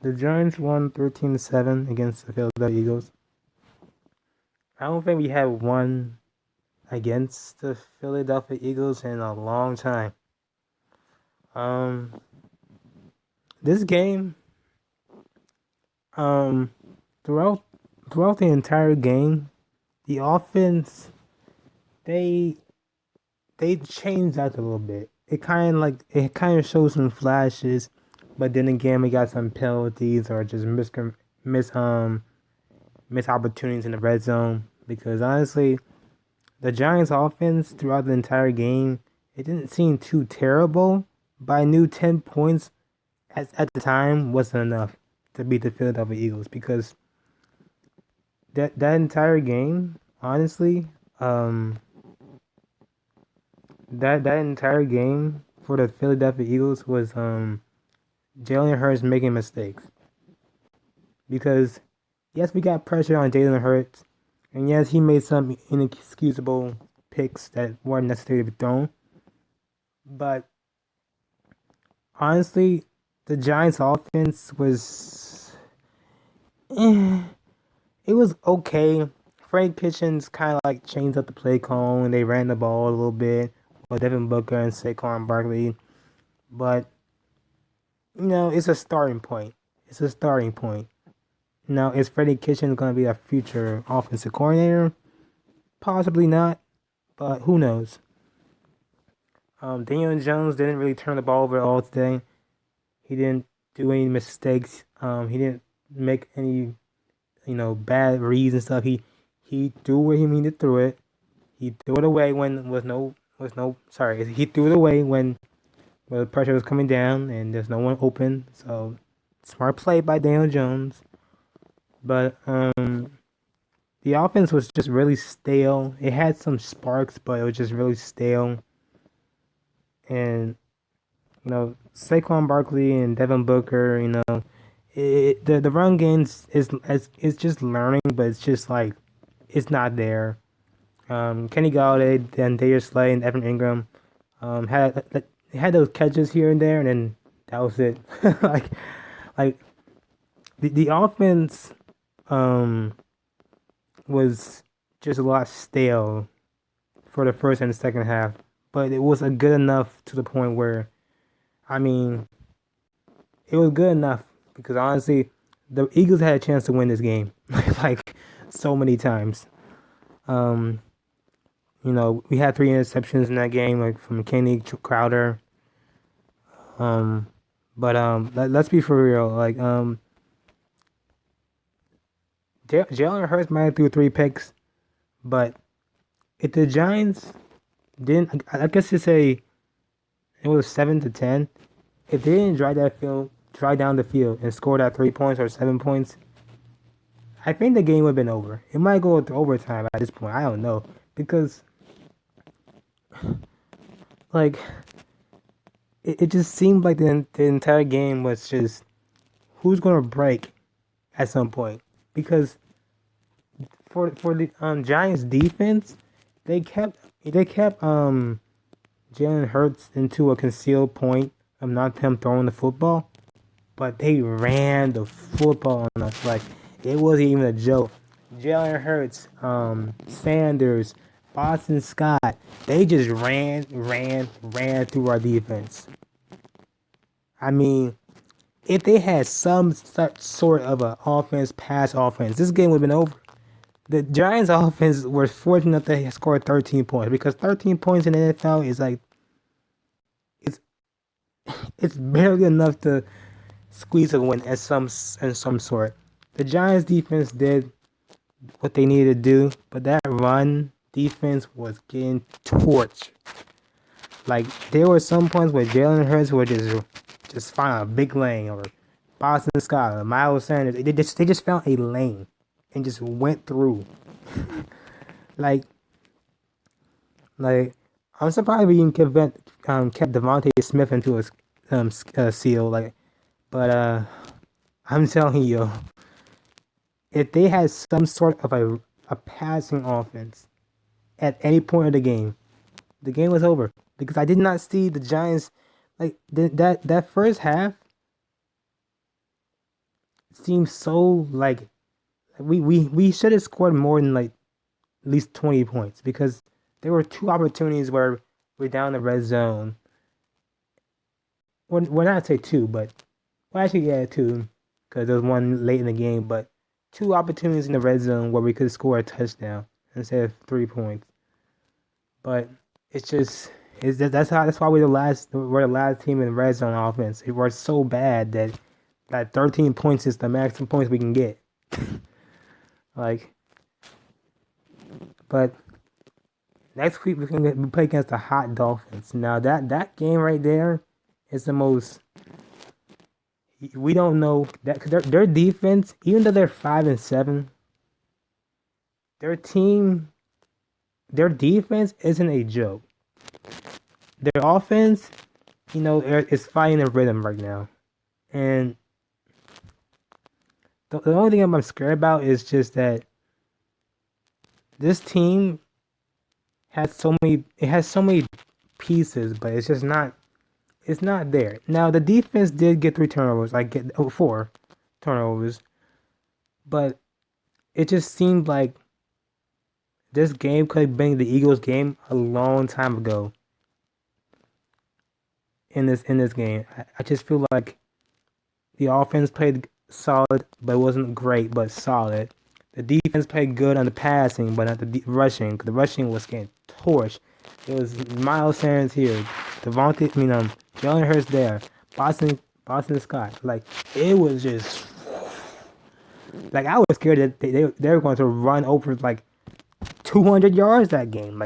The Giants won 13-7 against the Philadelphia Eagles. I don't think we had won against the Philadelphia Eagles in a long time. Um, this game, um, throughout throughout the entire game, the offense they they changed that a little bit. It kind of shows some flashes, but then again, we got some penalties or just miss miss opportunities in the red zone. Because honestly, the Giants' offense throughout the entire game, it didn't seem too terrible. But I knew 10 points at the time wasn't enough to beat the Philadelphia Eagles because that entire game, honestly, um, that entire game for the Philadelphia Eagles was Jalen Hurts making mistakes because yes, we got pressure on Jalen Hurts, and yes, he made some inexcusable picks that weren't necessary to be thrown. But honestly, the Giants' offense was it was okay. Frank Kitchens kind of like changed up the play call and they ran the ball a little bit with Devin Booker and Saquon Barkley. But it's a starting point. It's a starting point. Now, is Freddie Kitchens going to be a future offensive coordinator? Possibly not, but who knows? Daniel Jones didn't really turn the ball over at all today. He didn't do any mistakes. He didn't make any bad reads and stuff. He threw where he needed to throw it. He threw it away when was no sorry. He threw it away when the pressure was coming down and there's no one open. So smart play by Daniel Jones. But the offense was just really stale. It had some sparks, but it was just really stale. And Saquon Barkley and Devin Booker, the run games is just learning, but it's just like it's not there. Kenny Galladay, then Darius Slay, and Evan Ingram had those catches here and there, and then that was it. like like the offense um was just a lot stale for the first and the second half, but it was a good enough to the point where I mean it was good enough because honestly the Eagles had a chance to win this game like so many times. Um, we had three interceptions in that game, like from Kenny Crowder. Um, but let's be for real. Like Jalen Hurts might have threw three picks, but if the Giants didn't, I guess you say it was 7-10. If they didn't drive down the field and score that 3 points or 7 points, I think the game would have been over. It might go to overtime at this point. I don't know because like it just seemed like the entire game was just who's gonna break at some point because for the Giants defense, they kept Jalen Hurts into a concealed point of not him throwing the football, but they ran the football on us like it wasn't even a joke. Jalen Hurts, Sanders, Boston Scott, they just ran through our defense. I mean, if they had some sort of a offense, pass offense, this game would have been over. The Giants' offense were fortunate they scored 13 points because 13 points in the NFL is like it's it's barely enough to squeeze a win in some sort. The Giants' defense did what they needed to do, but that run defense was getting torched. Like there were some points where Jalen Hurts would just find a big lane or Boston Scott or Miles Sanders. They just found a lane and just went through. Like like I'm surprised we even kept Devontae Smith into a seal. But I'm telling you, if they had some sort of a passing offense at any point of the game was over because I did not see the Giants like that first half. seems so like we should have scored more than like at least 20 points because there were two opportunities where we're down the red zone. Well, not say two, but well, actually, yeah, two, because there was one late in the game. But two opportunities in the red zone where we could score a touchdown instead of 3 points. But it's just that's why we're the last team in the red zone offense. It was so bad that 13 points is the maximum points we can get. Like, but next week we play against the hot Dolphins. Now that game right there is the most. We don't know that because their defense, even though they're 5-7, their team, their defense isn't a joke. Their offense, is finding a rhythm right now, and the only thing I'm scared about is just that this team has so many. It has so many pieces, but it's just not. It's not there. Now the defense did get 3 turnovers. I get 4 turnovers, but it just seemed like this game could have been the Eagles' game a long time ago. In this game, I just feel like the offense played solid, but it wasn't great, but solid. The defense played good on the passing, but not the rushing. 'Cause the rushing was getting torched. It was Miles Sanders here, Jalen Hurts there, Boston Scott. Like it was just like I was scared that they were going to run over like 200 yards that game.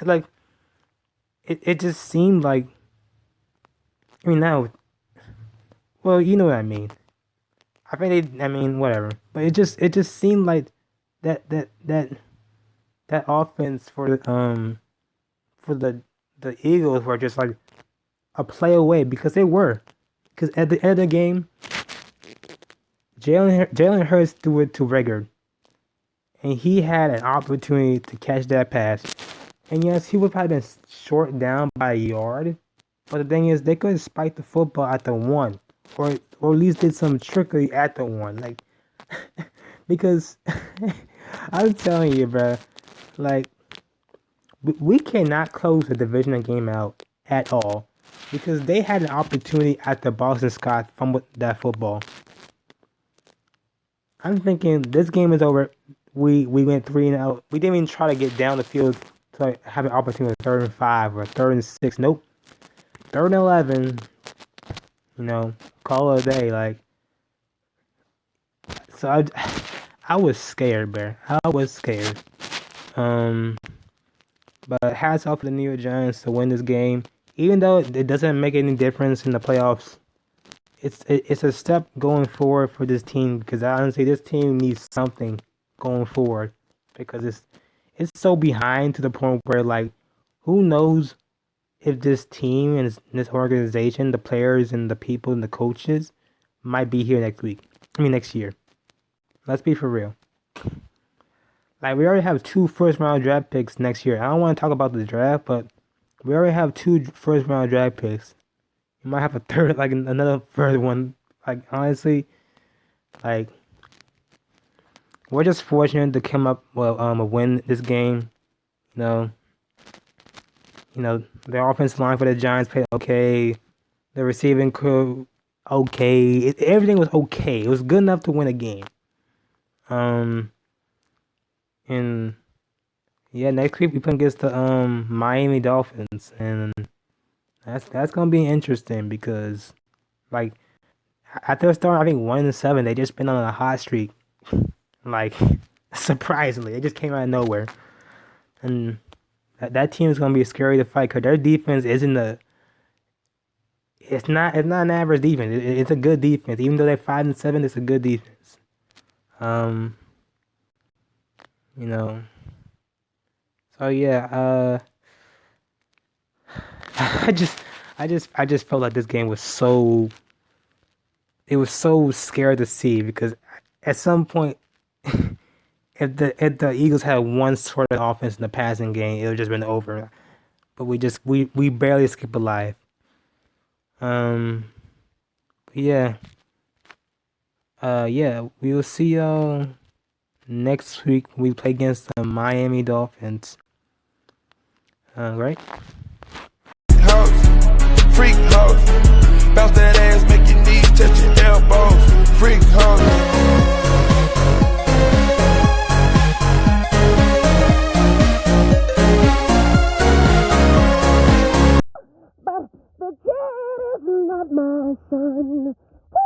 Like it just seemed like now. Well, you know what I mean. I think whatever. But it just seemed like that that that that offense for the Eagles were just like a play away because they were. Because at the end of the game, Jalen Hurts threw it to Rager, and he had an opportunity to catch that pass. And yes, he would probably been short down by a yard. But the thing is, they could have spiked the football at the one, or at least did some trickery at the one, like because I'm telling you, bro, like we cannot close the divisional game out at all because they had an opportunity at the Boston Scott fumbled that football. I'm thinking this game is over. We went 3-0. We didn't even try to get down the field to like, have an opportunity 3rd and 5 or 3rd and 6. Nope. 3rd and 11. Call it a day. Like so, I was scared, bro. I was scared. Um, but hats off to the New York Giants to win this game, even though it doesn't make any difference in the playoffs. It's a step going forward for this team because honestly, this team needs something going forward because it's so behind to the point where like, who knows if this team and this organization, the players and the people and the coaches, might be here next week. Next year. Let's be for real. Like we already have 2 first round draft picks next year. I don't want to talk about the draft, but we already have 2 first round draft picks. You might have a third, like another third one. Like honestly, like we're just fortunate to come up with win this game. You know, the offensive line for the Giants played okay. The receiving crew okay. Everything was okay. It was good enough to win a game. Um, and yeah, next week we play against the Miami Dolphins, and that's gonna be interesting because like after starting I think 1-7, they just been on a hot streak. Like surprisingly, it just came out of nowhere, and that team is gonna be scary to fight because their defense isn't the. It's not an average defense. It's a good defense. Even though they're 5-7, it's a good defense. Um, you know. So yeah, I just I just felt like this game was so it was so scary to see because at some point if the Eagles had one sort of offense in the passing game, it would just been over. But we barely escaped alive. Yeah. Yeah, we will see y'all next week when we play against the Miami Dolphins. Right? Freak hoes, bounce that ass, make your knees touch your elbows. Freak hoes. The kid is not my son. Woo!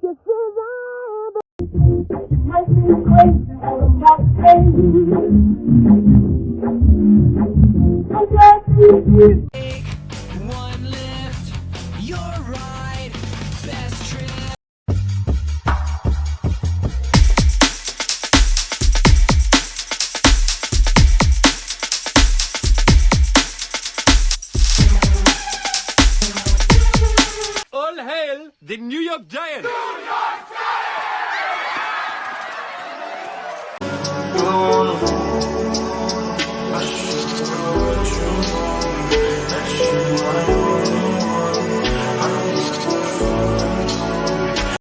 Just as I am. Might be crazy, but I'm not crazy. I'm glad you Take one lift, you're right, best trip. All hail the New York Giants!